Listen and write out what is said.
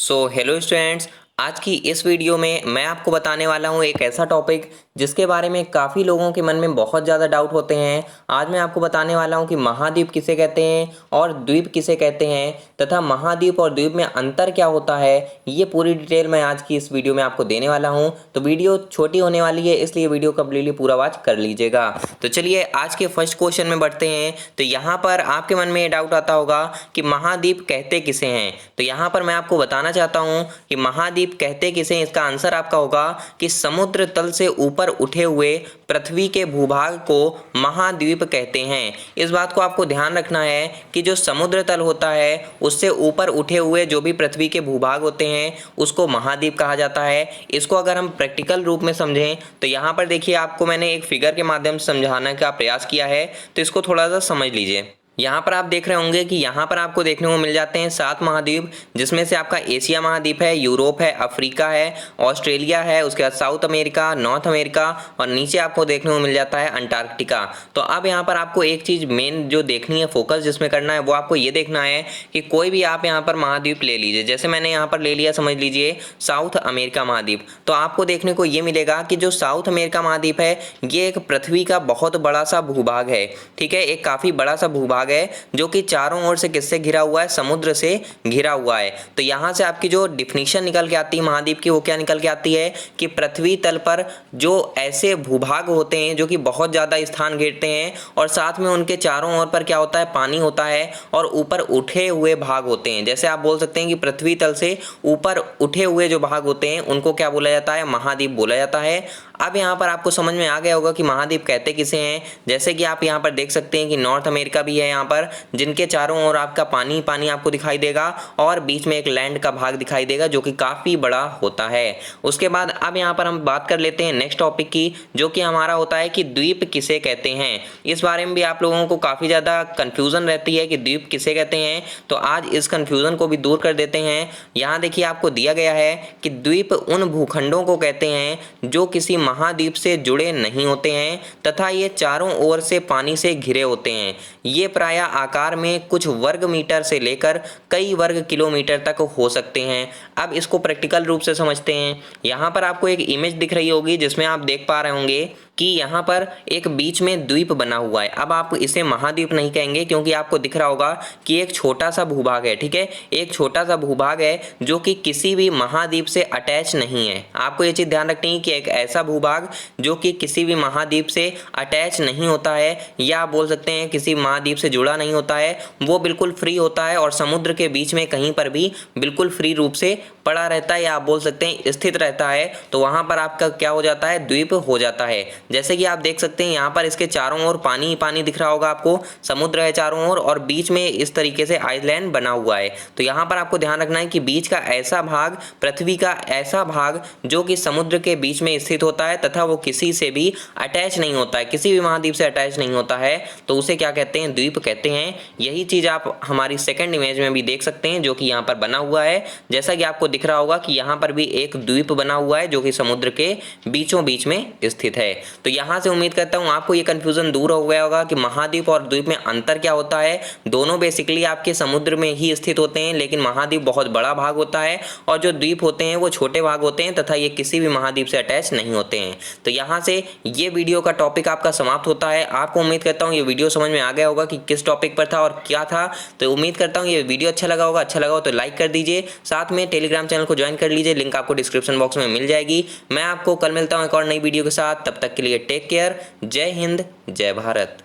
Hello students. आज की इस वीडियो में मैं आपको बताने वाला हूँ एक ऐसा टॉपिक जिसके बारे में काफ़ी लोगों के मन में बहुत ज़्यादा डाउट होते हैं। आज मैं आपको बताने वाला हूँ कि महाद्वीप किसे कहते हैं और द्वीप किसे कहते हैं तथा महाद्वीप और द्वीप में अंतर क्या होता है, ये पूरी डिटेल मैं आज की इस वीडियो में आपको देने वाला हूँ। तो वीडियो छोटी होने वाली है, इसलिए वीडियो कम्प्लीटली पूरा वॉच कर लीजिएगा। तो चलिए आज के फर्स्ट क्वेश्चन में बढ़ते हैं। तो यहाँ पर आपके मन में ये डाउट आता होगा कि महाद्वीप कहते किसे हैं। तो यहाँ पर मैं आपको बताना चाहता हूँ कि महाद्वीप कहते किसे हैं। इसका आंसर आपका होगा कि समुद्र तल से ऊपर उठे हुए पृथ्वी के भूभाग को महाद्वीप कहते हैं। इस बात को आपको ध्यान रखना है कि जो समुद्र तल होता है उससे ऊपर उठे हुए जो भी पृथ्वी के भूभाग होते हैं उसको महाद्वीप कहा जाता है। इसको अगर हम प्रैक्टिकल रूप में समझें तो यहाँ पर देखिए, आपको मैंने एक फिगर के माध्यम से समझाने का प्रयास किया है, तो इसको थोड़ा सा समझ लीजिए। यहाँ पर आप देख रहे होंगे कि यहाँ पर आपको देखने को मिल जाते हैं 7 महाद्वीप, जिसमें से आपका एशिया महाद्वीप है, यूरोप है, अफ्रीका है, ऑस्ट्रेलिया है, उसके बाद साउथ अमेरिका, नॉर्थ अमेरिका और नीचे आपको देखने को मिल जाता है अंटार्कटिका। तो अब यहाँ पर आपको एक चीज़ मेन जो देखनी है, फोकस जिसमें करना है, वो आपको ये देखना है कि कोई भी आप यहाँ पर महाद्वीप ले लीजिए। जैसे मैंने यहाँ पर ले लिया, समझ लीजिए साउथ अमेरिका महाद्वीप, तो आपको देखने को ये मिलेगा कि जो साउथ अमेरिका महाद्वीप है ये एक पृथ्वी का बहुत बड़ा सा भूभाग है। ठीक है, एक काफ़ी बड़ा सा भूभाग है जो कि चारों ओर से किससे घिरा हुआ है, समुद्र से घिरा हुआ है। तो यहां से आपकी जो डिफिनीशन निकल के आती है महाद्वीप की, वो क्या निकल के आती है कि पृथ्वी तल पर जो ऐसे भूभाग होते हैं जो कि बहुत ज्यादा स्थान घेरते हैं और साथ में उनके चारों ओर पर क्या होता है, पानी होता है और ऊपर उठे हुए भाग होते हैं। जैसे आप बोल सकते हैं कि पृथ्वी तल से ऊपर उठे हुए जो भाग होते हैं उनको क्या बोला जाता है, महाद्वीप बोला जाता है। अब यहाँ पर आपको समझ में आ गया होगा कि महाद्वीप कहते किसे हैं। जैसे कि आप यहाँ पर देख सकते हैं कि नॉर्थ अमेरिका भी है यहाँ पर, जिनके चारों ओर आपका पानी पानी आपको दिखाई देगा और बीच में एक लैंड का भाग दिखाई देगा जो कि काफी बड़ा होता है। उसके बाद अब यहाँ पर हम बात कर लेते हैं नेक्स्ट टॉपिक की, जो कि हमारा होता है कि द्वीप किसे कहते हैं। इस बारे में भी आप लोगों को काफी ज्यादा कंफ्यूजन रहती है कि द्वीप किसे कहते हैं, तो आज इस कंफ्यूजन को भी दूर कर देते हैं। यहाँ देखिए आपको दिया गया है कि द्वीप उन भूखंडों को कहते हैं जो किसी महाद्वीप से जुड़े नहीं होते हैं तथा ये चारों ओर से पानी से घिरे होते हैं। ये प्रायः आकार में कुछ वर्ग मीटर से लेकर कई वर्ग किलोमीटर तक हो सकते हैं। अब इसको प्रैक्टिकल रूप से समझते हैं। यहाँ पर आपको एक इमेज दिख रही होगी जिसमें आप देख पा रहे होंगे कि यहाँ पर एक बीच में द्वीप बना हुआ है। अब आप इसे महाद्वीप नहीं कहेंगे क्योंकि आपको दिख रहा होगा कि एक छोटा सा भूभाग है। ठीक है, एक छोटा सा भूभाग है जो कि किसी भी महाद्वीप से अटैच नहीं है। आपको ये चीज़ ध्यान रखनी है कि एक ऐसा भूभाग जो कि किसी भी महाद्वीप से अटैच नहीं होता है, या आप बोल सकते हैं किसी महाद्वीप से जुड़ा नहीं होता है, वो बिल्कुल फ्री होता है और समुद्र के बीच में कहीं पर भी बिल्कुल फ्री रूप से पड़ा रहता है, या आप बोल सकते हैं स्थित रहता है। तो वहां पर आपका क्या हो जाता है, द्वीप हो जाता है। जैसे कि आप देख सकते हैं यहाँ पर इसके चारों ओर पानी ही पानी दिख रहा होगा आपको, समुद्र है चारों ओर और बीच में इस तरीके से आइलैंड बना हुआ है। तो यहाँ पर आपको ध्यान रखना है कि बीच का ऐसा भाग, पृथ्वी का ऐसा भाग जो कि समुद्र के बीच में स्थित होता है तथा वो किसी से भी अटैच नहीं होता है, किसी भी महाद्वीप से अटैच नहीं होता है, तो उसे क्या कहते हैं, द्वीप कहते हैं। यही चीज आप हमारी सेकंड इमेज में भी देख सकते हैं जो कि यहाँ पर बना हुआ है। जैसा कि आपको दिख रहा होगा कि यहाँ पर भी एक द्वीप बना हुआ है जो कि समुद्र के बीचों बीच में स्थित है। तो यहाँ से उम्मीद करता हूँ आपको ये कंफ्यूजन दूर हो गया होगा कि महाद्वीप और द्वीप में अंतर क्या होता है। दोनों बेसिकली आपके समुद्र में ही स्थित होते हैं, लेकिन महाद्वीप बहुत बड़ा भाग होता है और जो द्वीप होते हैं वो छोटे भाग होते हैं तथा ये किसी भी महाद्वीप से अटैच नहीं होते हैं। तो यहाँ से ये वीडियो का टॉपिक आपका समाप्त होता है। आपको उम्मीद करता हूँ ये वीडियो समझ में आ गया होगा कि किस टॉपिक पर था और क्या था। तो उम्मीद करता हूँ ये वीडियो अच्छा लगा होगा। अच्छा लगा हो तो लाइक कर दीजिए, साथ में टेलीग्राम चैनल को ज्वाइन कर लीजिए, लिंक आपको डिस्क्रिप्शन बॉक्स में मिल जाएगी। मैं आपको कल मिलता हूँ एक और नई वीडियो के साथ, तब तक के लिए टेक केयर। जय हिंद, जय भारत।